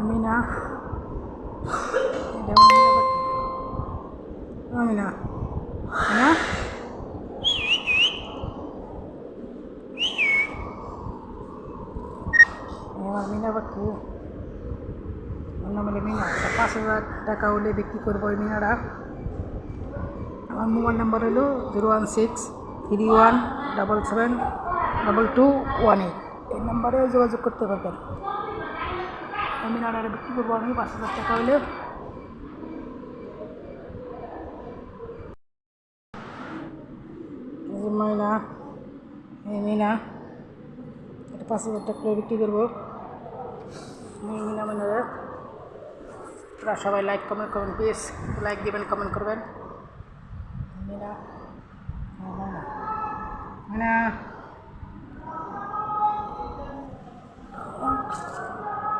মিনা মিনা মিনা আমার মিনা পাখি অন্য মিলে মিনা 5,000 টাকা হলে বিক্রি করবো ওই মিনারা। আমার মোবাইল নাম্বার হলো 01631772218। এই নাম্বারে যোগাযোগ করতে পারবেন। এই মিনারা বিক্রি করবো আমি 5,000 টাকা হলে। ময়না এই মিনা এটা 5,000 টাকা করে বিক্রি করবো। মিনা মিনারে আপনারা সবাই লাইক কমেন্ট করবেন, প্লিজ লাইক দিবেন, কমেন্ট করবেন। মিনা মিনা